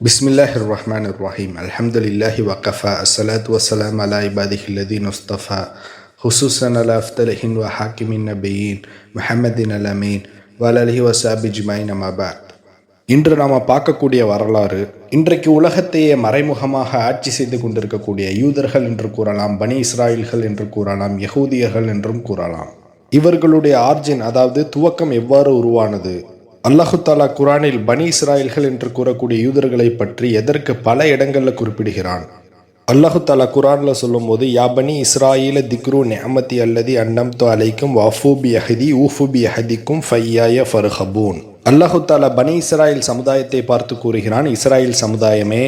பிஸ்மில்லாஹிர்ரஹ்மானிர்ரஹீம். அல்ஹம்துலில்லாஹி வகஃபா. அஸ்ஸலாத்து வஸ்ஸலாமு அலா இபாதிஹில்லதீன உஸ்தஃபா. ஹுசூஸன் அலா அஃதலிஹின் வ ஹாக்கிமின் நபியீன் முஹம்மதின் அல் அமீன் வ அலிஹி வஸஹ்பிஹி அஜ்மஈன். அம்மா பஅத். இன்று நாம் பார்க்கக்கூடிய வரலாறு, இன்றைக்கு உலகத்தையே மறைமுகமாக ஆட்சி செய்து கொண்டிருக்கக்கூடிய யூதர்கள் என்று கூறலாம், பனி இஸ்ராயில்கள் என்று கூறலாம், யகூதியர்கள் என்றும் கூறலாம். இவர்களுடைய ஆர்ஜின், அதாவது துவக்கம் எவ்வாறு உருவானது? அல்லாஹு தாலா குரானில் பனி இஸ்ராயில்கள் என்று கூறக்கூடிய யூதர்களை பற்றி எதற்கு பல இடங்களில் குறிப்பிடுகிறான். அல்லாஹு தாலா குரானில் சொல்லும் போது, யா பனி இஸ்ராயில திக்ரு நிஅமதி அல்லதி அன்னம்து அலைக்கும் வஃபூபி அஹதி ஊஃபுபி அஹதிக்கும் ஃபையாய ஃபர்ஹபூன். அல்லாஹு தாலா பனி இஸ்ராயில் சமுதாயத்தை பார்த்து கூறுகிறான், இஸ்ராயில் சமுதாயமே,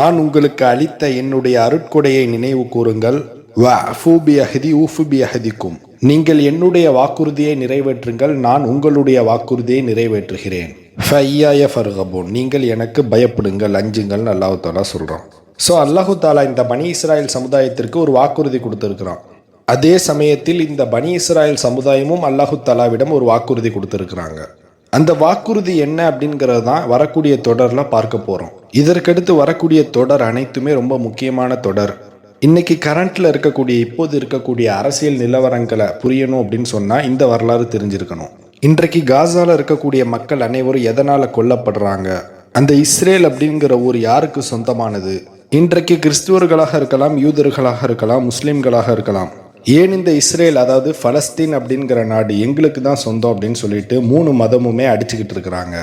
நான் உங்களுக்கு அளித்த என்னுடைய அருட்கொடையை நினைவு கூறுங்கள். வஃபூபி அஹதி ஊஃபுபி அஹதிக்கும், நீங்கள் என்னுடைய வாக்குறுதியை நிறைவேற்றுங்கள், நான் உங்களுடைய வாக்குறுதியை நிறைவேற்றுகிறேன். ஃபையாய ஃபர்ஹபூன், நீங்கள் எனக்கு பயப்படுங்கள், அஞ்சுங்கள்னு அல்லாஹு தாலா சொல்கிறான். ஸோ அல்லாஹு தாலா இந்த பனி இஸ்ராயல் சமுதாயத்திற்கு ஒரு வாக்குறுதி கொடுத்துருக்கிறான். அதே சமயத்தில் இந்த பனி இஸ்ராயல் சமுதாயமும் அல்லாஹு தாலாவிடம் ஒரு வாக்குறுதி கொடுத்துருக்குறாங்க. அந்த வாக்குறுதி என்ன அப்படிங்கிறது தான் வரக்கூடிய தொடரில் பார்க்க போகிறோம். இதற்கடுத்து வரக்கூடிய தொடர் அனைத்துமே ரொம்ப முக்கியமான தொடர். இன்னைக்கு கரண்ட்ல இருக்கக்கூடிய, இப்போது இருக்கக்கூடிய அரசியல் நிலவரங்களை புரியணும் அப்படின்னு சொன்னால் இந்த வரலாறு தெரிஞ்சிருக்கணும். இன்றைக்கு காசால இருக்கக்கூடிய மக்கள் அனைவரும் எதனால் கொல்லப்படுறாங்க? அந்த இஸ்ரேல் அப்படிங்கிற ஊர் யாருக்கு சொந்தமானது? இன்றைக்கு கிறிஸ்துவர்களாக இருக்கலாம், யூதர்களாக இருக்கலாம், முஸ்லீம்களாக இருக்கலாம். ஏன் இந்த இஸ்ரேல், அதாவது பலஸ்தீன் அப்படிங்கிற நாடு எங்களுக்கு தான் சொந்தம் அப்படின்னு சொல்லிட்டு 3 மதமுமே அடிச்சுக்கிட்டு இருக்கிறாங்க.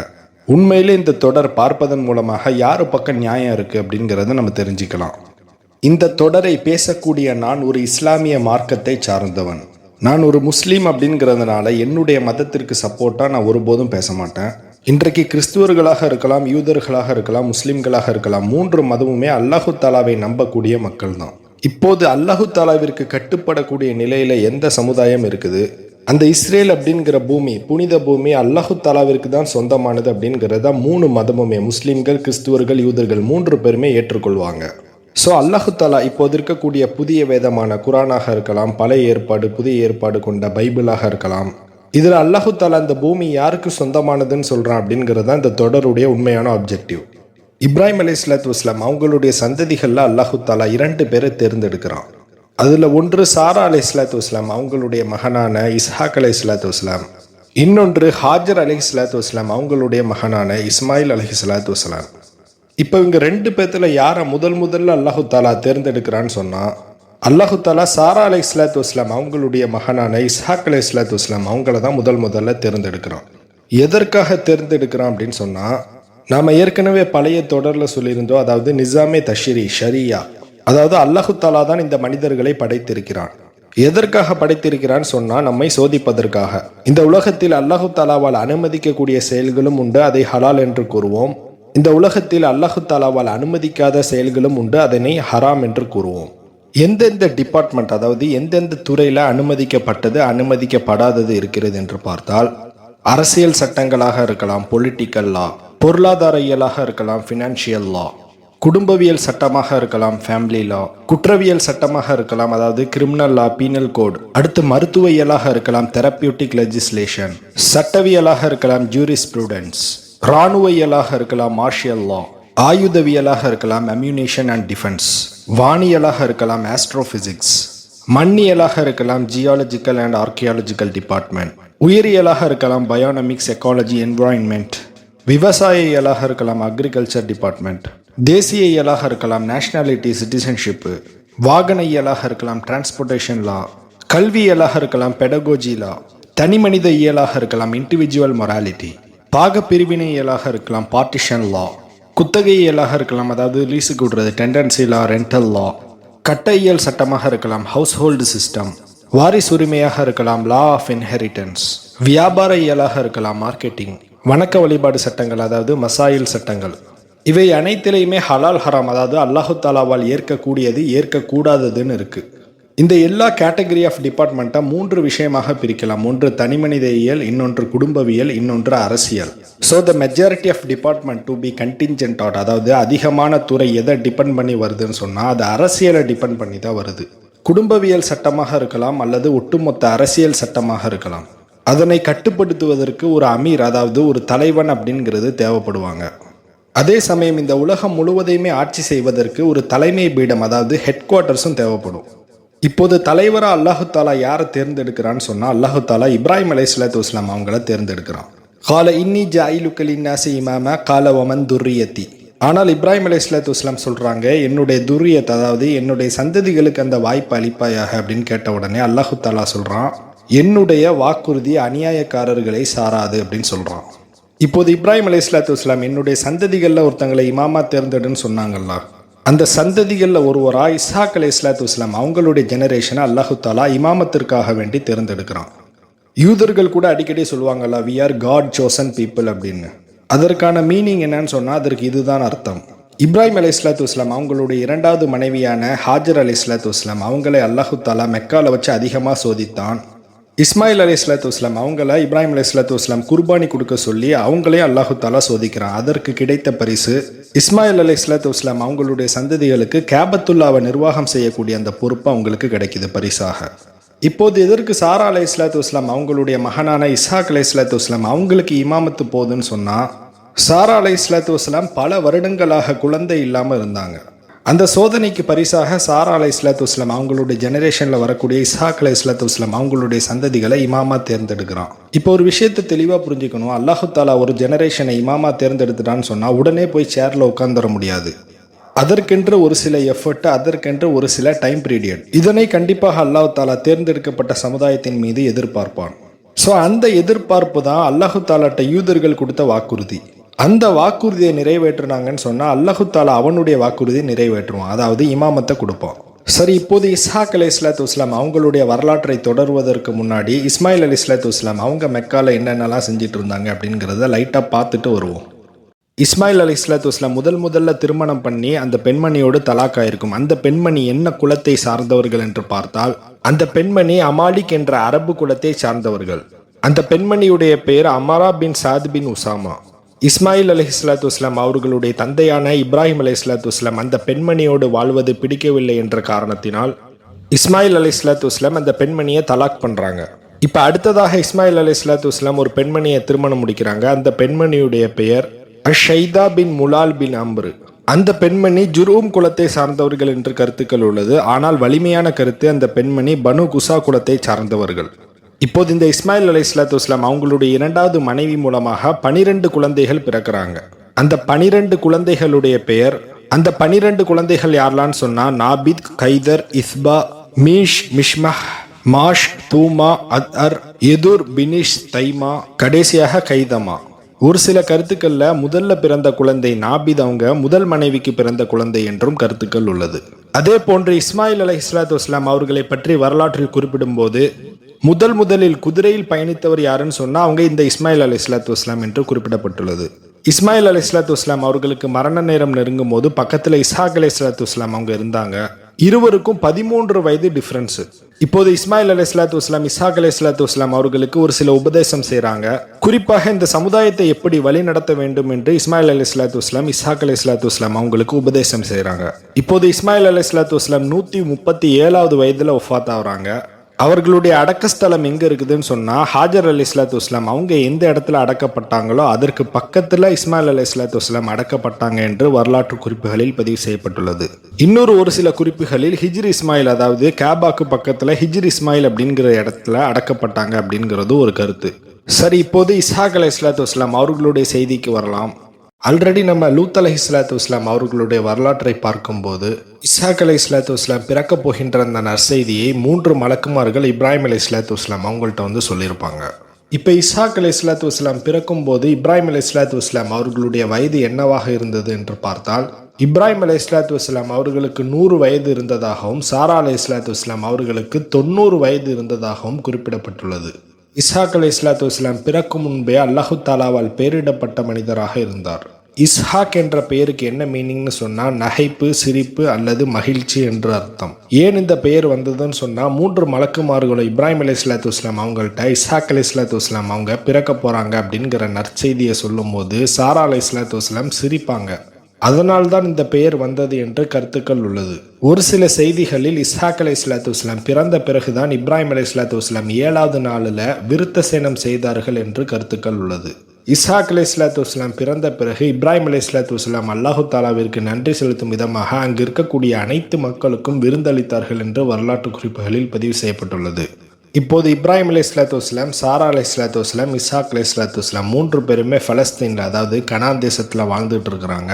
உண்மையிலே இந்த தொடர் பார்ப்பதன் மூலமாக யாரு பக்கம் நியாயம் இருக்கு அப்படிங்கிறத நம்ம தெரிஞ்சுக்கலாம். இந்த தொடரை பேசக்கூடிய நான் ஒரு இஸ்லாமிய மார்க்கத்தை சார்ந்தவன். நான் ஒரு முஸ்லீம் அப்படிங்கிறதுனால என்னுடைய மதத்திற்கு சப்போர்ட்டாக நான் ஒருபோதும் பேச மாட்டேன். இன்றைக்கு கிறிஸ்துவர்களாக இருக்கலாம், யூதர்களாக இருக்கலாம், முஸ்லீம்களாக இருக்கலாம், 3 மதமுமே அல்லாஹு தாலாவை நம்பக்கூடிய மக்கள் தான். இப்போது அல்லாஹு தாலாவிற்கு கட்டுப்படக்கூடிய நிலையில எந்த சமுதாயம் இருக்குது? அந்த இஸ்ரேல் அப்படிங்கிற பூமி, புனித பூமி அல்லாஹு தாலாவிற்கு தான் சொந்தமானது அப்படிங்கிறத 3 மதமுமே, முஸ்லீம்கள், கிறிஸ்துவர்கள், யூதர்கள் 3 பேருமே ஏற்றுக்கொள்வாங்க. ஸோ அல்லாஹு தாலா இப்போது இருக்கக்கூடிய புதிய வேதமான குரானாக இருக்கலாம், பழைய ஏற்பாடு, புதிய ஏற்பாடு கொண்ட பைபிளாக இருக்கலாம், இதில் அல்லாஹு தாலா இந்த பூமி யாருக்கு சொந்தமானதுன்னு சொல்கிறான் அப்படிங்கிறது தான் இந்த தொடருடைய உண்மையான ஆப்ஜெக்டிவ். இப்ராஹிம் அலைஹிஸ்ஸலாத்து வஸ்ஸலாம் அவங்களுடைய சந்ததிகளில் அல்லாஹு தாலா 2 பேரை தேர்ந்தெடுக்கிறான். அதில் ஒன்று சாரா அலைஹிஸ்ஸலாத்து வஸ்ஸலாம் அவங்களுடைய மகனான இஸ்ஹாக் அலைஹிஸ்ஸலாத்து வஸ்ஸலாம், இன்னொன்று ஹாஜர் அலைஹிஸ்ஸலாத்து வஸ்ஸலாம் அவங்களுடைய மகனான இஸ்மாயில் அலைஹிஸ்ஸலாத்து வஸ்ஸலாம். இப்போ இவங்க 2 பேர்த்துல யாரை முதல்ல அல்லாஹு தாலா தேர்ந்தெடுக்கிறான்னு சொன்னால், அல்லாஹு தாலா சாரா அலைஹிஸ்ஸலாத்து வஸ்ஸலாம் அவங்களுடைய மகனான இஸ்ஹாக் அலைஹிஸ்ஸலாத்து வஸ்ஸலாம் அவங்கள தான் முதல்ல தேர்ந்தெடுக்கிறான். எதற்காக தேர்ந்தெடுக்கிறான் அப்படின்னு சொன்னால், நாம் ஏற்கனவே பழைய தொடரில் சொல்லியிருந்தோம், அதாவது நிசாமே தஷ்ரீ, ஷரியா, அதாவது அல்லாஹு தாலா தான் இந்த மனிதர்களை படைத்திருக்கிறான். எதற்காக படைத்திருக்கிறான்னு சொன்னால், நம்மை சோதிப்பதற்காக. இந்த உலகத்தில் அல்லாஹு தாலாவால் அனுமதிக்கக்கூடிய செயல்களும் உண்டு, அதை ஹலால் என்று கூறுவோம். இந்த உலகத்தில் அல்லாஹு தாலாவால் அனுமதிக்காத செயல்களும் உண்டு, அதனை ஹராம் என்று கூறுவோம். எந்தெந்த டிபார்ட்மெண்ட், அதாவது எந்தெந்த துறையில் அனுமதிக்கப்பட்டது, அனுமதிக்கப்படாதது இருக்கிறது என்று பார்த்தால், அரசியல் சட்டங்களாக இருக்கலாம், பொலிட்டிக்கல் லா, பொருளாதார இயலாக இருக்கலாம், ஃபினான்ஷியல் லா, குடும்பவியல் சட்டமாக இருக்கலாம், ஃபேமிலி லா, குற்றவியல் சட்டமாக இருக்கலாம், அதாவது கிரிமினல் லா, பீனல் கோட், அடுத்து மருத்துவ இயலாக இருக்கலாம், தெரப்பியூட்டிக் லெஜிஸ்லேஷன், சட்டவியலாக இருக்கலாம், ஜூரிஸ்ப்ரூடன்ஸ், இராணுவியலாக இருக்கலாம், மார்ஷியல் லா, ஆயுதவியலாக இருக்கலாம், அம்யூனேஷன் அண்ட் டிஃபென்ஸ், வானியலாக இருக்கலாம், ஆஸ்ட்ரோபிசிக்ஸ், மண்ணியலாக இருக்கலாம், ஜியாலஜிக்கல் அண்ட் ஆர்கியாலஜிக்கல் டிபார்ட்மெண்ட், உயிரியலாக இருக்கலாம், பயோனமிக்ஸ், எக்காலஜி, என்விரான்மெண்ட், விவசாய இயலாக இருக்கலாம், அக்ரிகல்ச்சர் டிபார்ட்மெண்ட், தேசிய இயலாக இருக்கலாம், நேஷனாலிட்டி, சிட்டிசன்ஷிப்பு, வாகன இயலாக இருக்கலாம், டிரான்ஸ்போர்ட்டேஷன் லா, கல்வி இயலாக இருக்கலாம், பெடகோஜி லா, தனிமனித இயலாக இருக்கலாம், இண்டிவிஜுவல் மொராலிட்டி, பாக பிரிவினை இயலாக இருக்கலாம், பார்ட்டிஷன் லா, குத்தகை இயலாக இருக்கலாம், அதாவது லீஸுக்கு விடுறது, டெண்டன்சி லா, ரெண்டல் லா, கட்ட இயல் சட்டமாக இருக்கலாம், ஹவுஸ் ஹோல்டு சிஸ்டம், வாரிசு உரிமையாக இருக்கலாம், லா ஆஃப் இன்ஹெரிட்டன்ஸ், வியாபார இயலாக இருக்கலாம், மார்க்கெட்டிங், வணக்க வழிபாடு சட்டங்கள், அதாவது மசாயில் சட்டங்கள். இவை அனைத்திலையுமே ஹலால் ஹராம், அதாவது அல்லாஹு தாலாவால் ஏற்கக்கூடியது, ஏற்கக்கூடாததுன்னு இருக்கு. இந்த எல்லா கேட்டகரி ஆஃப் டிபார்ட்மெண்ட்டை 3 விஷயமாக பிரிக்கலாம். ஒன்று தனிமனித இயல், இன்னொன்று குடும்பவியல், இன்னொன்று அரசியல். So the majority of department to be contingent at, அதாவது அதிகமான துறை எதை டிபெண்ட் பண்ணி வருதுன்னு சொன்னால் அது அரசியலை டிபெண்ட் பண்ணி தான் வருது. குடும்பவியல் சட்டமாக இருக்கலாம், அல்லது ஒட்டுமொத்த அரசியல் சட்டமாக இருக்கலாம். அதனை கட்டுப்படுத்துவதற்கு ஒரு அமீர், அதாவது ஒரு தலைவன் அப்படிங்கிறது தேவைப்படுவாங்க. அதே சமயம் இந்த உலகம் முழுவதையுமே ஆட்சி செய்வதற்கு ஒரு தலைமை பீடம், அதாவது ஹெட் குவார்ட்டர்ஸும் தேவைப்படும். இப்போது தலைவராக அல்லாஹு தாலா யாரை தேர்ந்தெடுக்கிறான்னு சொன்னால் அல்லாஹு தாலா இப்ராஹிம் அலைஹிஸ்ஸலாத்து வஸ்ஸலாம் அவங்கள தேர்ந்தெடுக்கிறான். கால இன்னி ஜாயிலுக்க லின்னாஸி இமாமா கால வமன் துர்ரியத்தி. ஆனால் இப்ராஹிம் அலைஹிஸ்ஸலாத்து வஸ்ஸலாம் சொல்கிறாங்க, என்னுடைய துர்ரியத், அதாவது என்னுடைய சந்ததிகளுக்கு அந்த வாய்ப்பு அளிப்பாயாக அப்படின்னு கேட்ட உடனே அல்லாஹு தாலா சொல்கிறான், என்னுடைய வாக்குறுதி அநியாயக்காரர்களை சாராது அப்படின்னு சொல்கிறான். இப்போது இப்ராஹிம் அலைஹிஸ்ஸலாத்து வஸ்ஸலாம் என்னுடைய சந்ததிகளில் ஒருத்தங்களை இமாமா தேர்ந்தெடுன்னு சொன்னாங்கல்ல, அந்த சந்ததிகளில் ஒருவராக இஸ்ஹாக் அலைஹிஸ்ஸலாத்து வஸ்ஸலாம் அவங்களுடைய ஜெனரேஷனை அல்லாஹு தாலா இமாமத்திற்காக வேண்டி தேர்ந்தெடுக்கிறான். யூதர்கள் கூட அடிக்கடி சொல்லுவாங்கல்ல, we are God chosen people அப்படின்னு. அதற்கான மீனிங் என்னன்னு சொன்னால் அதற்கு இதுதான் அர்த்தம். இப்ராஹிம் அலைஹிஸ்ஸலாத்து வஸ்ஸலாம் அவங்களுடைய இரண்டாவது மனைவியான ஹாஜர் அலைஹிஸ்ஸலாத்து வஸ்ஸலாம் அவங்களை அல்லாஹு தாலா மெக்கால வச்சு அதிகமாக சோதித்தான். இஸ்மாயில் அலைஹிஸ்ஸலாத்து வஸ்ஸலாம் அவங்கள இப்ராஹிம் அலைஹிஸ்ஸலாத்து வஸ்ஸலாம் குர்பானி கொடுக்க சொல்லி அவங்களையும் அல்லாஹு தாலா சோதிக்கிறான். அதற்கு கிடைத்த பரிசு இஸ்மாயில் அலைஹிஸ்ஸலாத்து வஸ்ஸலாம் அவங்களுடைய சந்ததிகளுக்கு காபத்துல்லாவை நிர்வாகம் செய்யக்கூடிய அந்த பொறுப்பு அவங்களுக்கு கிடைக்குது பரிசாக. இப்போது எதற்கு சாரா அலைஹிஸ்ஸலாத்து வஸ்ஸலாம் அவங்களுடைய மகனான இஸ்ஹாக் அலைஹிஸ்ஸலாத்து வஸ்ஸலாம் அவங்களுக்கு இமாமத்து போகுதுன்னு சொன்னால், சாரா அலைஹிஸ்ஸலாத்து வஸ்ஸலாம் பல வருடங்களாக குழந்தை இல்லாமல் இருந்தாங்க. அந்த சோதனைக்கு பரிசாக சாரா அலைஹிஸ்ஸலாத்து வஸ்ஸலாம் அவங்களுடைய ஜெனரேஷனில் வரக்கூடிய இஸ்ஹாக் அலைஹிஸ்ஸலாத்து வஸ்ஸலாம் அவங்களுடைய சந்ததிகளை இமாமா தேர்ந்தெடுக்கிறான். இப்போ ஒரு விஷயத்தை தெளிவாக புரிஞ்சுக்கணும், அல்லாஹு தாலா ஒரு ஜெனரேஷனை இமாமா தேர்ந்தெடுத்துட்டான்னு சொன்னால் உடனே போய் சேரில் உட்காந்துட முடியாது. அதற்கென்று ஒரு சில எஃபர்ட், அதற்கென்று ஒரு சில டைம் பீரியட், இதனை கண்டிப்பாக அல்லாஹ் தாலா தேர்ந்தெடுக்கப்பட்ட சமுதாயத்தின் மீது எதிர்பார்ப்பான். ஸோ அந்த எதிர்பார்ப்பு தான் அல்லாஹு தாலாட்ட யூதர்கள் கொடுத்த வாக்குறுதி. அந்த வாக்குறுதியை நிறைவேற்றினாங்கன்னு சொன்னால் அல்லாஹு தாலா அவனுடைய வாக்குறுதியை நிறைவேற்றுவான், அதாவது இமாமத்தை கொடுப்பான். சரி, இப்போது இஸ்ஹாக் அலைஹிஸ்ஸலாத்து வஸ்ஸலாம் அவங்களுடைய வரலாற்றை தொடர்வதற்கு முன்னாடி இஸ்மாயில் அலைஹிஸ்ஸலாத்து வஸ்ஸலாம் அவங்க மெக்கால என்னென்னலாம் செஞ்சிட்டு இருந்தாங்க அப்படிங்கிறத லைட்டாக பார்த்துட்டு வருவோம். இஸ்மாயில் அலைஹிஸ்ஸலாத்து வஸ்ஸலாம் முதல்ல திருமணம் பண்ணி அந்த பெண்மணியோடு தலாக்கா இருக்கும். அந்த பெண்மணி என்ன குலத்தை சார்ந்தவர்கள் என்று பார்த்தால், அந்த பெண்மணி அமாலிக் என்ற அரபு குலத்தை சார்ந்தவர்கள். அந்த பெண்மணியுடைய பெயர் அமாரா பின் சாத் பின் உசாமா. இஸ்மாயில் அலைஹிஸ்ஸலாத்து வஸ்ஸலாம் அவர்களுடைய தந்தையான இப்ராஹிம் அலைஹிஸ்ஸலாத்து வஸ்ஸலாம் அந்த பெண்மணியோடு வாழ்வது பிடிக்கவில்லை என்ற காரணத்தினால் இஸ்மாயில் அலைஹிஸ்ஸலாத்து வஸ்ஸலாம் அந்த பெண்மணியை தலாக் பண்ணுறாங்க. இப்போ அடுத்ததாக இஸ்மாயில் அலைஹிஸ்ஸலாத்து வஸ்ஸலாம் ஒரு பெண்மணியை திருமணம் முடிக்கிறாங்க. அந்த பெண்மணியுடைய பெயர் ஷைதா பின் முலால் பின் அம்ரு. அந்த பெண்மணி ஜுரூம் குலத்தை சார்ந்தவர்கள் என்று கருத்துக்கள் உள்ளது. ஆனால் வலிமையான கருத்து, அந்த பெண்மணி பனு குசா குலத்தை சார்ந்தவர்கள். இப்போது இந்த இஸ்மாயில் அலைஹிஸ்ஸலாத்து வஸ்ஸலாம் அவங்களுடைய இரண்டாவது மனைவி மூலமாக 12 குழந்தைகள் பிறக்கிறாங்க. அந்த 12 குழந்தைகளுடைய பெயர், அந்த 12 குழந்தைகள் யாரெல்லாம் சொன்னா நாபித், கைதர், இஸ்பா, மீஷ், மிஷ்மஹ், மாஷ், தூமா, அத்அர், எதுர், பினிஷ், தைமா, கடைசியாக கைதமா. ஒரு சில கருத்துக்கள்ல முதல்ல பிறந்த குழந்தை நாபித் அவங்க முதல் மனைவிக்கு பிறந்த குழந்தை என்றும் கருத்துக்கள் உள்ளது. அதே போன்று இஸ்மாயில் அலைஹிஸ்ஸலாத்து வஸ்ஸலாம் அவர்களை பற்றி வரலாற்றில் குறிப்பிடும் போது முதலில் குதிரையில் பயணித்தவர் யாருன்னு சொன்னா அவங்க இந்த இஸ்மாயில் அலைஹிஸ்ஸலாத்து வஸ்ஸலாம் என்று குறிப்பிடப்பட்டுள்ளது. இஸ்மாயில் அலைஹிஸ்ஸலாத்து வஸ்ஸலாம் அவர்களுக்கு மரண நேரம் நெருங்கும் போது பக்கத்துல இஸ்ஹாக் அலைஹிஸ்ஸலாத்து வஸ்ஸலாம் அவங்க இருந்தாங்க. இருவருக்கும் 13 வயது டிஃபரன்ஸ். இப்போது இஸ்மாயில் அலைஹிஸ்ஸலாத்து வஸ்ஸலாம் இஸ்ஹாக் அலைஹிஸ்ஸலாத்து வஸ்ஸலாம் அவர்களுக்கு ஒரு சில உபதேசம் செய்கிறாங்க. குறிப்பாக இந்த சமுதாயத்தை எப்படி வழி நடத்த வேண்டும் என்று இஸ்மாயில் அலைஹிஸ்ஸலாத்து வஸ்ஸலாம் இஸ்ஹாக் அலைஹிஸ்ஸலாத்து வஸ்ஸலாம் அவங்களுக்கு உபதேசம் செய்கிறாங்க. இப்போது இஸ்மாயில் அலைஹிஸ்ஸலாத்து வஸ்ஸலாம் 137வது வயதில் ஒஃபாத் ஆகுறாங்க. அவர்களுடைய அடக்கஸ்தலம் எங்கே இருக்குதுன்னு சொன்னால் ஹாஜர் அலைஹிஸ்ஸலாத்து வஸ்ஸலாம் அவங்க எந்த இடத்துல அடக்கப்பட்டாங்களோ அதற்கு பக்கத்தில் இஸ்மாயில் அலைஹிஸ்ஸலாத்து வஸ்ஸலாம் அடக்கப்பட்டாங்க என்று வரலாற்று குறிப்புகளில் பதிவு செய்யப்பட்டுள்ளது. ஒரு சில குறிப்புகளில் ஹிஜ்ர் இஸ்மாயில், அதாவது காபாக்கு பக்கத்தில் ஹிஜ்ர் இஸ்மாயில் அப்படிங்கிற இடத்துல அடக்கப்பட்டாங்க அப்படிங்கிறது ஒரு கருத்து. சரி, இப்போது இஸ்ஹாக் அலைஹிஸ்ஸலாத்து வஸ்ஸலாம் அவர்களுடைய செய்திக்கு வரலாம். ஆல்ரெடி நம்ம லூத் அலைஹிஸ்ஸலாத்து வஸ்ஸலாம் அவர்களுடைய வரலாற்றை பார்க்கும்போது இஸ்ஹாக் அலைஹிஸ்ஸலாத்து வஸ்ஸலாம் பிறக்க போகின்ற அந்த நற்செய்தியை 3 மலக்குமார்கள் இப்ராஹிம் அலைஹிஸ்ஸலாத்து வஸ்ஸலாம் அவங்கள்ட்ட சொல்லியிருப்பாங்க. இப்போ இஸ்ஹாக் அலைஹிஸ்ஸலாத்து வஸ்ஸலாம் பிறக்கும் போது இப்ராஹிம் அலைஹிஸ்ஸலாத்து வஸ்ஸலாம் அவர்களுடைய வயது என்னவாக இருந்தது என்று பார்த்தால், இப்ராஹிம் அலைஹிஸ்ஸலாத்து வஸ்ஸலாம் அவர்களுக்கு 100 வயது இருந்ததாகவும் சாரா அலைஹிஸ்ஸலாத்து வஸ்ஸலாம் அவர்களுக்கு 90 வயது இருந்ததாகவும் குறிப்பிடப்பட்டுள்ளது. இஸ்ஹாக் அலைஹிஸ்ஸலாத்து வஸ்ஸலாம் பிறக்கும் முன்பே அல்லாஹு தாலாவால் பெயரிடப்பட்ட மனிதராக இருந்தார். இஸ்ஹாக் என்ற பெயருக்கு என்ன மீனிங்னு சொன்னால் நகைப்பு, சிரிப்பு அல்லது மகிழ்ச்சி என்று அர்த்தம். ஏன் இந்த பெயர் வந்ததுன்னு சொன்னால் 3 மலக்குமார்களும் இப்ராஹிம் அலைஹிஸ்ஸலாத்து வஸ்ஸலாம் அவங்கள்ட்ட இஸ்ஹாக் அலைஹிஸ்ஸலாத்து வஸ்ஸலாம் அவங்க பிறக்க போகிறாங்க அப்படிங்கிற நற்செய்தியை சொல்லும் போது சாரா அலைஹிஸ்ஸலாத்து வஸ்ஸலாம் சிரிப்பாங்க. அதனால்தான் இந்த பெயர் வந்தது என்று கருத்துக்கள் உள்ளது. ஒரு சில செய்திகளில் இஸ்ஹாக் அலைஹிஸ்ஸலாத்து வஸ்ஸலாம் பிறந்த பிறகுதான் இப்ராஹிம் அலைஹிஸ்ஸலாத்து வஸ்ஸலாம் 7வது நாளில் விருத்த சேனம் செய்தார்கள் என்று கருத்துக்கள் உள்ளது. இஸ்ஹாக் அலைஹிஸ்ஸலாத்து வஸ்ஸலாம் பிறந்த பிறகு இப்ராஹிம் அலைஹிஸ்ஸலாத்து வஸ்ஸலாம் அல்லாஹு தாலாவிற்கு நன்றி செலுத்தும் விதமாக அங்கு இருக்கக்கூடிய அனைத்து மக்களுக்கும் விருந்தளித்தார்கள் என்று வரலாற்று குறிப்புகளில் பதிவு செய்யப்பட்டுள்ளது. இப்போது இப்ராஹிம் அலைஹிஸ்ஸலாத்து வஸ்ஸலாம், சாரா அலைஹிஸ்ஸலாத்து வஸ்ஸலாம், இஸ்ஹாக் அலைஹிஸ்ஸலாத்து வஸ்ஸலாம் 3 பேருமே பலஸ்தீனில் அதாவது கனான் தேசத்தில் வாழ்ந்துட்டு இருக்கிறாங்க.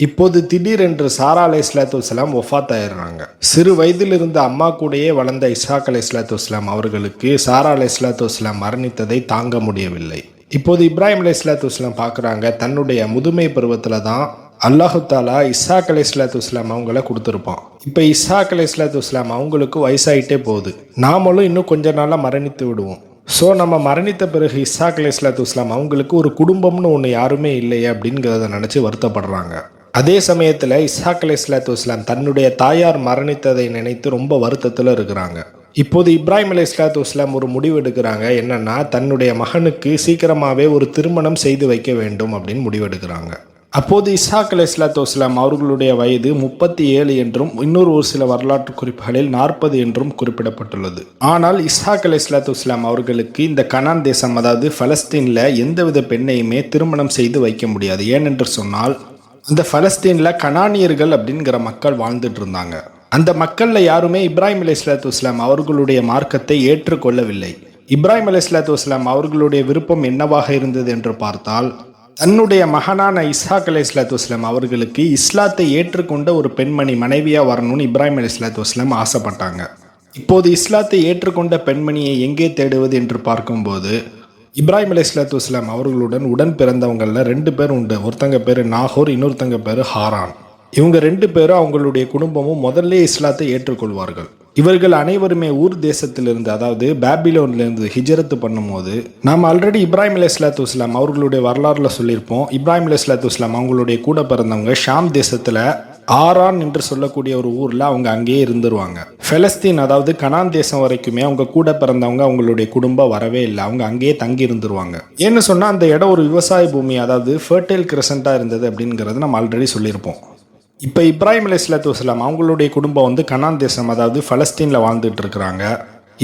இப்போது திடீரென்று சாரா அலைஹிஸ்ஸலாத்து வஸ்ஸலாம் வஃபாத் ஆயிடுறாங்க. சிறு வயதில் இருந்த அம்மா கூடயே வளர்ந்த இஸ்ஹாக் அலைஹிஸ்ஸலாத்து வஸ்ஸலாம் அவர்களுக்கு சாரா அலைஹிஸ்ஸலாத்து வஸ்ஸலாம் மரணித்ததை தாங்க முடியவில்லை. இப்போது இப்ராஹிம் அலைஹிஸ்ஸலாத்து வஸ்ஸலாம் பார்க்குறாங்க, தன்னுடைய முதுமை பருவத்தில் தான் அல்லாஹு தாலா இஸ்ஹாக் அலைஹிஸ்ஸலாத்து வஸ்ஸலாம் அவங்கள கொடுத்துருப்பான். இப்போ இஸ்ஹாக் அலைஹிஸ்ஸலாத்து வஸ்ஸலாம் அவங்களுக்கு வயசாயிட்டே போகுது, நாமளும் இன்னும் கொஞ்ச நாளாக மரணித்து விடுவோம். ஸோ நம்ம மரணித்த பிறகு இஸ்ஹாக் அலைஹிஸ்ஸலாத்து வஸ்ஸலாம் அவங்களுக்கு ஒரு குடும்பம்னு ஒன்று யாருமே இல்லையே அப்படிங்கிறத நினச்சி வருத்தப்படுறாங்க. அதே சமயத்தில் இஸ்ஹாக் அலைஹிஸ்ஸலாத்து வஸ்ஸலாம் தன்னுடைய தாயார் மரணித்ததை நினைத்து ரொம்ப வருத்தத்தில் இருக்கிறாங்க. இப்போது இப்ராஹிம் அலைஹிஸ்ஸலாத்து வஸ்ஸலாம் ஒரு முடிவு எடுக்கிறாங்க, என்னன்னா தன்னுடைய மகனுக்கு சீக்கிரமாகவே ஒரு திருமணம் செய்து வைக்க வேண்டும் அப்படின்னு முடிவெடுக்கிறாங்க. அப்போது இஸ்ஹாக் அலைஹிஸ்ஸலாத்து வஸ்ஸலாம் அவர்களுடைய வயது 37 என்றும் இன்னொரு ஒரு சில வரலாற்று குறிப்புகளில் 40 என்றும் குறிப்பிடப்பட்டுள்ளது. ஆனால் இஸ்ஹாக் அலைஹிஸ்ஸலாத்து வஸ்ஸலாம் அவர்களுக்கு இந்த கனான் தேசம் அதாவது பலஸ்தீனில் எந்தவித பெண்ணையுமே திருமணம் செய்து வைக்க முடியாது. ஏனென்று சொன்னால் அந்த பலஸ்தீனில் கனானியர்கள் அப்படிங்கிற மக்கள் வாழ்ந்துட்டு இருந்தாங்க. அந்த மக்களில் யாருமே இப்ராஹிம் அலைஹிஸ்ஸலாத்து வஸ்ஸலாம் அவர்களுடைய மார்க்கத்தை ஏற்றுக்கொள்ளவில்லை. இப்ராஹிம் அலைஹிஸ்ஸலாத்து வஸ்ஸலாம் அவர்களுடைய விருப்பம் என்னவாக இருந்தது என்று பார்த்தால், தன்னுடைய மகனான இஸ்ஹாக் அலைஹிஸ்ஸலாத்து வஸ்ஸலாம் அவர்களுக்கு இஸ்லாத்தை ஏற்றுக்கொண்ட ஒரு பெண்மணி மனைவியாக வரணும்னு இப்ராஹிம் அலைஹிஸ்ஸலாத்து வஸ்ஸலாம் ஆசைப்பட்டாங்க. இப்போது இஸ்லாத்தை ஏற்றுக்கொண்ட பெண்மணியை எங்கே தேடுவது என்று பார்க்கும்போது இப்ராஹிம் அலைஹிஸ்ஸலாத்து வஸ்ஸலாம் அவர்களுடன் உடன் பிறந்தவங்களில் 2 பேர் உண்டு. ஒருத்தங்க பேர் நாகூர், இன்னொருத்தங்க பேர் ஹாரான். இவங்க 2 பேரும் அவங்களுடைய குடும்பமும் முதல்ல இஸ்லாத்தை ஏற்றுக்கொள்வார்கள். இவர்கள் அனைவருமே ஊர் தேசத்திலிருந்து அதாவது பாபிலோன்லேருந்து ஹிஜரத்து பண்ணும்போது நாம் ஆல்ரெடி இப்ராஹிம் அலைஹிஸ்ஸலாத்து வஸ்ஸலாம் அவர்களுடைய வரலாறுல சொல்லியிருப்போம். இப்ராஹிம் அலைஹிஸ்ஸலாத்து வஸ்ஸலாம் அவங்களுடைய கூட பிறந்தவங்க ஷாம் தேசத்தில் ஆரான் என்று சொல்லக்கூடிய ஒரு ஊரில் அவங்க அங்கேயே இருந்துருவாங்க. பெலஸ்தீன் அதாவது கனான் தேசம் வரைக்குமே அவங்க கூட பிறந்தவங்க அவங்களுடைய குடும்பம் வரவே இல்லை, அவங்க அங்கேயே தங்கி இருந்துருவாங்க. ஏன்னு சொன்னால் அந்த இடம் ஒரு விவசாய பூமி அதாவது ஃபர்டைல் கிரசண்டாக இருந்தது அப்படிங்கிறது நம்ம ஆல்ரெடி சொல்லியிருப்போம். இப்போ இப்ராஹிம் அலைஹிஸ்ஸலாத்து வஸ்ஸலாம் அவங்களுடைய குடும்பம் கனான் தேசம் அதாவது பலஸ்தீனில் வாழ்ந்துட்டு இருக்கிறாங்க.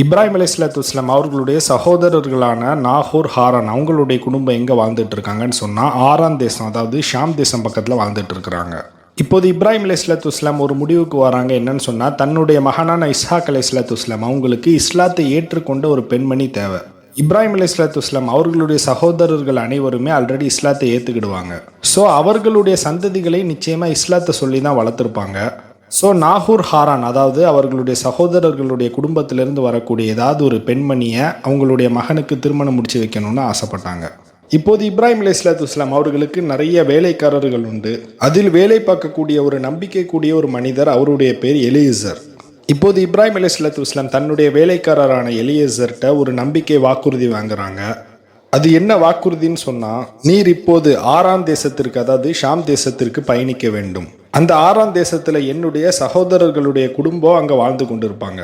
இப்ராஹிம் அலைஹிஸ்ஸலாத்து வஸ்ஸலாம் அவர்களுடைய சகோதரர்களான நாகூர், ஹாரான் அவங்களுடைய குடும்பம் எங்கே வாழ்ந்துட்டு இருக்காங்கன்னு சொன்னால் ஆரான் தேசம் அதாவது ஷாம் தேசம் பக்கத்தில் வாழ்ந்துட்டு இருக்கிறாங்க. இப்போது இப்ராஹிம் அலைஹிஸ்ஸலாத்து வஸ்ஸலாம் ஒரு முடிவுக்கு வராங்க, என்னன்னு சொன்னால் தன்னுடைய மகனான இஸ்ஹாக் அலைஹிஸ்ஸலாத்து வஸ்ஸலாம் அவங்களுக்கு இஸ்லாத்தை ஏற்றுக்கொண்ட ஒரு பெண்மணி தேவை. இப்ராஹிம் அலைஹிஸ்ஸலாத்து வஸ்ஸலாம் அவர்களுடைய சகோதரர்கள் அனைவருமே ஆல்ரெடி இஸ்லாத்தை ஏற்றுக்கிடுவாங்க. ஸோ அவர்களுடைய சந்ததிகளை நிச்சயமாக இஸ்லாத்தை சொல்லி தான் வளர்த்துருப்பாங்க. ஸோ நாகூர், ஹாரான் அதாவது அவர்களுடைய சகோதரர்களுடைய குடும்பத்திலிருந்து வரக்கூடிய ஏதாவது ஒரு பெண்மணியை அவங்களுடைய மகனுக்கு திருமணம் முடிச்சு வைக்கணும்னு ஆசைப்பட்டாங்க. இப்போது இப்ராஹிம் அலைஹிஸ்ஸலாத்து வஸ்ஸலாம் அவர்களுக்கு நிறைய வேலைக்காரர்கள் உண்டு. அதில் வேலை பார்க்கக்கூடிய ஒரு நம்பிக்கை கூடிய ஒரு மனிதர், அவருடைய பேர் எலியேசர். இப்போது இப்ராஹிம் அலைஹிஸ்ஸலாத்து வஸ்ஸலாம் தன்னுடைய வேலைக்காரரான எலியேசர்கிட்ட ஒரு நம்பிக்கை வாக்குறுதி வாங்குறாங்க. அது என்ன வாக்குறுதின்னு சொன்னால், நீர் இப்போது ஆரான் தேசத்திற்கு அதாவது ஷாம் தேசத்திற்கு பயணிக்க வேண்டும். அந்த ஆரான் தேசத்தில் என்னுடைய சகோதரர்களுடைய குடும்பம் அங்கே வாழ்ந்து கொண்டிருப்பாங்க.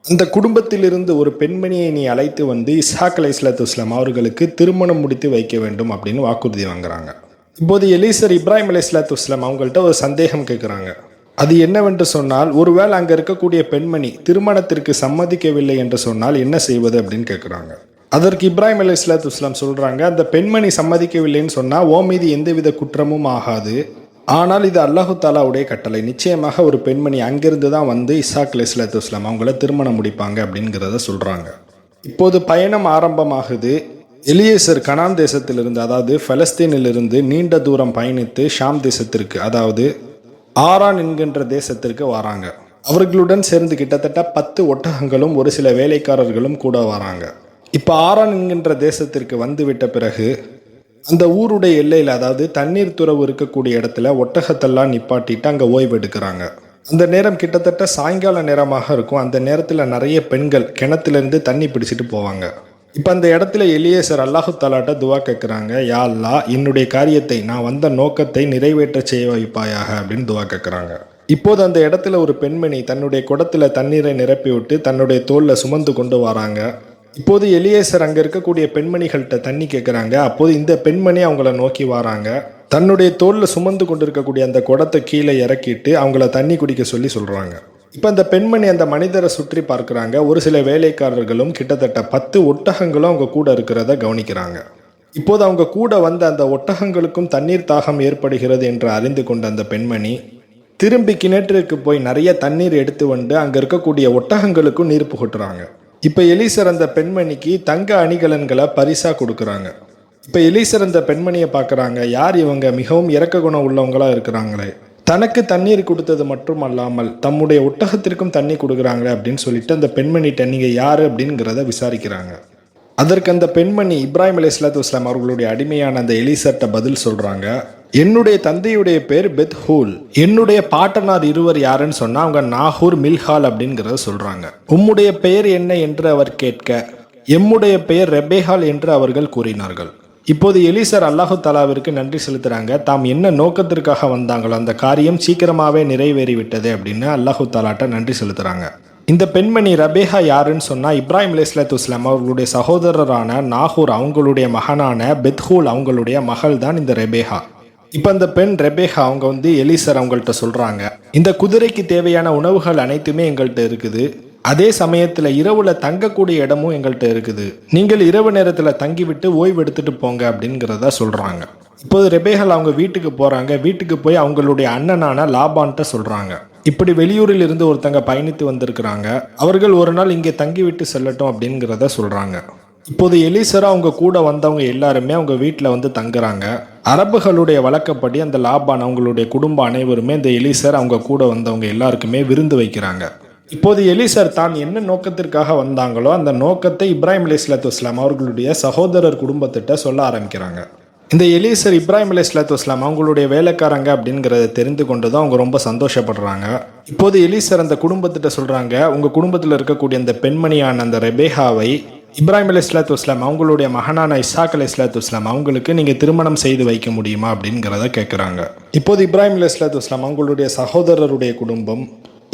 அந்த குடும்பத்திலிருந்து ஒரு பெண்மணியை நீ அழைத்து வந்து இஸ்ஹாக் அலைஹிஸ்ஸலாத்து வஸ்ஸலாம் அவர்களுக்கு திருமணம் முடித்து வைக்க வேண்டும் அப்படின்னு வாக்குறுதி வாங்குறாங்க. இப்போது எலியேசர் இப்ராஹிம் அலைஹிஸ்ஸலாத்து வஸ்ஸலாம் அவங்கள்ட்ட ஒரு சந்தேகம் கேட்குறாங்க. அது என்னவென்று சொன்னால், ஒருவேளை அங்கே இருக்கக்கூடிய பெண்மணி திருமணத்திற்கு சம்மதிக்கவில்லை என்று சொன்னால் என்ன செய்வது அப்படின்னு கேட்குறாங்க. அதற்கு இப்ராஹிம் அலைஹிஸ்ஸலாத்து வஸ்ஸலாம் சொல்கிறாங்க, அந்த பெண்மணி சம்மதிக்கவில்லைன்னு சொன்னால் ஓ மீது எந்தவித குற்றமும் ஆகாது. ஆனால் இது அல்லாஹு தாலாவுடைய கட்டளை. நிச்சயமாக ஒரு பெண்மணி அங்கிருந்து தான் வந்து இஸ்ஹாக் அலைஹிஸ்ஸலாத்து வஸ்ஸலாம் அவங்கள திருமணம் முடிப்பாங்க அப்படிங்கிறத சொல்கிறாங்க. இப்போது பயணம் ஆரம்பமாகுது. எலியேசர் கனான் தேசத்திலிருந்து அதாவது பலஸ்தீனிலிருந்து நீண்ட தூரம் பயணித்து ஷாம் தேசத்திற்கு அதாவது ஆரான் என்கின்ற தேசத்திற்கு வராங்க. அவர்களுடன் சேர்ந்து கிட்டத்தட்ட 10 ஒட்டகங்களும் ஒரு சில வேலைக்காரர்களும் கூட வராங்க. இப்போ ஆரான் என்கின்ற தேசத்திற்கு வந்துவிட்ட பிறகு அந்த ஊருடைய எல்லையில் அதாவது தண்ணீர் துறவு இருக்கக்கூடிய இடத்துல ஒட்டகத்தெல்லாம் நிப்பாட்டிட்டு அங்கே ஓய்வு எடுக்கிறாங்க. அந்த நேரம் கிட்டத்தட்ட சாயங்கால நேரமாக இருக்கும். அந்த நேரத்தில் நிறைய பெண்கள் கிணத்துலேருந்து தண்ணி பிடிச்சிட்டு போவாங்க. இப்போ அந்த இடத்துல எலியேசர் அல்லாஹு தாலாட்ட துவா கேட்குறாங்க, யா அல்லாஹ் என்னுடைய காரியத்தை நான் வந்த நோக்கத்தை நிறைவேற்ற செய்ய வைப்பாயாக அப்படின்னு துவா கேட்குறாங்க. இப்போது அந்த இடத்துல ஒரு பெண்மணி தன்னுடைய குடத்தில் தண்ணீரை நிரப்பி விட்டு தன்னுடைய தோளில் சுமந்து கொண்டு வராங்க. இப்போது எலியேசர் அங்கே இருக்கக்கூடிய பெண்மணிகள்கிட்ட தண்ணி கேட்குறாங்க. அப்போது இந்த பெண்மணி அவங்கள நோக்கி வராங்க. தன்னுடைய தோளில் சுமந்து கொண்டிருக்கக்கூடிய அந்த குடத்தை கீழே இறக்கிட்டு அவங்கள தண்ணி குடிக்க சொல்கிறாங்க. இப்போ அந்த பெண்மணி அந்த மனிதரை சுற்றி பார்க்குறாங்க. ஒரு சில வேலைக்காரர்களும் கிட்டத்தட்ட 10 ஒட்டகங்களும் அவங்க கூட இருக்கிறத கவனிக்கிறாங்க. இப்போது அவங்க கூட வந்த அந்த ஒட்டகங்களுக்கும் தண்ணீர் தாகம் ஏற்படுகிறது என்று அறிந்து கொண்ட அந்த பெண்மணி திரும்பி கிணற்றிற்கு போய் நிறைய தண்ணீர் எடுத்து வந்து அங்கே இருக்கக்கூடிய ஒட்டகங்களுக்கும் நீர் புகட்டுறாங்க. இப்போ எலீசர் அந்த பெண்மணிக்கு தங்க அணிகலன்களை பரிசாக கொடுக்குறாங்க. இப்போ எலீசர் அந்த பெண்மணியை பார்க்குறாங்க, யார் இவங்க, மிகவும் இரக்க குணம் உள்ளவங்களாக இருக்கிறாங்களே, தனக்கு தண்ணீர் கொடுத்தது மட்டும் அல்லாமல் தம்முடைய ஒட்டகத்திற்கும் தண்ணி கொடுக்குறாங்களே அப்படின்னு சொல்லிட்டு அந்த பெண்மணிகிட்ட நீங்கள் யார் அப்படிங்கிறத விசாரிக்கிறாங்க. அதற்கு அந்த பெண்மணி இப்ராஹிம் அலைஹிஸ்ஸலாத்து வஸ்ஸலாம் அவர்களுடைய அடிமையான அந்த எலீசர்ட்ட பதில் சொல்கிறாங்க, என்னுடைய தந்தையுடைய பேர் பெத்ஹூல், என்னுடைய பாட்டனார் இருவர் யாருன்னு சொன்னால் அவங்க நாகூர் மில்ஹால் அப்படிங்கிறத சொல்கிறாங்க. உம்முடைய பெயர் என்ன என்று அவர் கேட்க, எம்முடைய பெயர் ரெபேஹால் என்று அவர்கள் கூறினார்கள். இப்போது எலீசர் அல்லாஹு தாலாவிற்கு நன்றி செலுத்துகிறாங்க. தாம் என்ன நோக்கத்திற்காக வந்தாங்களோ அந்த காரியம் சீக்கிரமாகவே நிறைவேறிவிட்டது அப்படின்னு அல்லாஹு தாலாட்ட நன்றி செலுத்துகிறாங்க. இந்த பெண்மணி ரபேஹா யாருன்னு சொன்னால் இப்ராஹிம் அலைஹிஸ்ஸலாத்து வஸ்ஸலாம் அவர்களுடைய சகோதரரான நாகூர் அவங்களுடைய மகனான பெத்ஹூல் அவங்களுடைய மகள் தான் இந்த ரெபேஹா. இப்போ அந்த பெண் ரெபேஹா அவங்க எலீசர் அவங்கள்ட்ட சொல்கிறாங்க, இந்த குதிரைக்கு தேவையான உணவுகள் அனைத்துமே எங்கள்கிட்ட இருக்குது, அதே சமயத்தில் இரவுல தங்கக்கூடிய இடமும் எங்கள்கிட்ட இருக்குது, நீங்கள் இரவு நேரத்தில் தங்கிவிட்டு ஓய்வு எடுத்துட்டு போங்க அப்படிங்கிறத சொல்கிறாங்க. இப்போது ரெபேஹால் அவங்க வீட்டுக்கு போகிறாங்க. வீட்டுக்கு போய் அவங்களுடைய அண்ணனான லாபான்ட்ட சொல்கிறாங்க, இப்படி வெளியூரில் இருந்து ஒருத்தங்க பயணித்து வந்திருக்கிறாங்க, அவர்கள் ஒரு நாள் இங்கே தங்கிவிட்டு செல்லட்டும் அப்படிங்கிறத சொல்கிறாங்க. இப்போது எலீசர் அவங்க கூட வந்தவங்க எல்லாருமே அவங்க வீட்டில் தங்குறாங்க. அரபுகளுடைய வழக்கப்படி அந்த லாபான் அவங்களுடைய குடும்பம் அனைவருமே இந்த எலீசர் அவங்க கூட வந்தவங்க எல்லாருக்குமே விருந்து வைக்கிறாங்க. இப்போது எலீசர் தான் என்ன நோக்கத்திற்காக வந்தாங்களோ அந்த நோக்கத்தை இப்ராஹிம் அலைஹிஸ்ஸலாத்து வஸ்ஸலாம் அவர்களுடைய சகோதரர் குடும்பத்திட்ட சொல்ல ஆரம்பிக்கிறாங்க. இந்த எலீசர் இப்ராஹிம் அலைஹிஸ்ஸலாத்து வஸ்ஸலாம் அவங்களுடைய வேலைக்காரங்க அப்படிங்கிறத தெரிந்து கொண்டு தான் அவங்க ரொம்ப சந்தோஷப்படுறாங்க. இப்போது எலீசர் அந்த குடும்பத்திட்ட சொல்கிறாங்க, உங்கள் குடும்பத்தில் இருக்கக்கூடிய அந்த பெண்மணியான அந்த ரெபேஹாவை இப்ராஹிம் அலைஹிஸ்ஸலாத்து வஸ்ஸலாம் அவங்களுடைய மகனான இஸ்ஹாக் அலைஹிஸ்ஸலாத்து வஸ்ஸலாம் அவங்களுக்கு நீங்கள் திருமணம் செய்து வைக்க முடியுமா அப்படிங்கிறத கேட்குறாங்க. இப்போது இப்ராஹிம் அலைஹிஸ்ஸலாத்து வஸ்ஸலாம் அவங்களுடைய சகோதரருடைய குடும்பம்,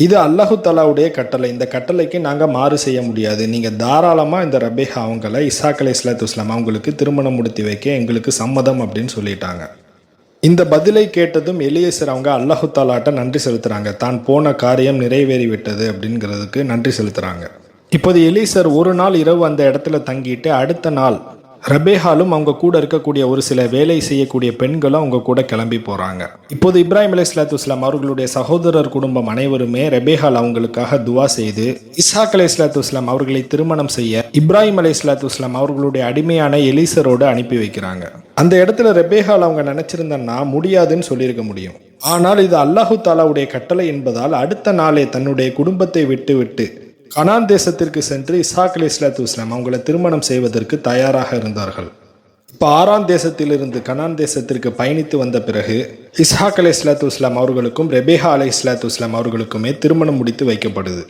இது அல்லாஹு தாலாவுடைய கட்டளை, இந்த கட்டளைக்கு நாங்கள் மாறு செய்ய முடியாது, நீங்கள் தாராளமாக இந்த ரபேஹா அவங்கள இஸ்ஹாக் அலைஹிஸ்ஸலாத்து வஸ்ஸலாம் அவங்களுக்கு திருமணம் முடித்து வைக்க எங்களுக்கு சம்மதம் அப்படின்னு சொல்லிட்டாங்க. இந்த பதிலை கேட்டதும் எலியேசர் அவங்க அல்லாஹு தாலாட்ட நன்றி செலுத்துகிறாங்க. தான் போன காரியம் நிறைவேறிவிட்டது அப்படிங்கிறதுக்கு நன்றி செலுத்துகிறாங்க. இப்போது எலீசர் ஒரு நாள் இரவு அந்த இடத்துல தங்கிட்டு அடுத்த நாள் ரபேஹாலும் அவங்க கூட இருக்கக்கூடிய ஒரு சில வேலை செய்யக்கூடிய பெண்களும் அவங்க கூட கிளம்பி போகிறாங்க. இப்போது இப்ராஹிம் அலைஹிஸ்ஸலாத்து வஸ்ஸலாம் அவர்களுடைய சகோதரர் குடும்பம் அனைவருமே ரெபேஹால் அவங்களுக்காக துவா செய்து இஸ்ஹாக் அலைஹிஸ்ஸலாத்து வஸ்ஸலாம் அவர்களை திருமணம் செய்ய இப்ராஹிம் அலைஹிஸ்ஸலாத்து வஸ்ஸலாம் அவர்களுடைய அடிமையான எலீசரோடு அனுப்பி வைக்கிறாங்க. அந்த இடத்துல ரெபேஹால் அவங்க நினைச்சிருந்தன்னா முடியாதுன்னு சொல்லியிருக்க முடியும். ஆனால் இது அல்லாஹு தாலாவுடைய கட்டளை என்பதால் அடுத்த நாளே தன்னுடைய குடும்பத்தை விட்டு கனான் தேசத்திற்கு சென்று இஸ்ஹாக் அலைஹிஸ்ஸலாத்து வஸ்ஸலாம் அவங்களை திருமணம் செய்வதற்கு தயாராக இருந்தார்கள். இப்போ ஆறாம் தேசத்திலிருந்து கனான் தேசத்திற்கு பயணித்து வந்த பிறகு இஸ்ஹாக் அலைஹிஸ்ஸலாத்து வஸ்ஸலாம் அவர்களுக்கும் ரெபேஹா அலைஹிஸ்ஸலாத்து வஸ்ஸலாம் அவர்களுக்குமே திருமணம் முடித்து வைக்கப்படுது.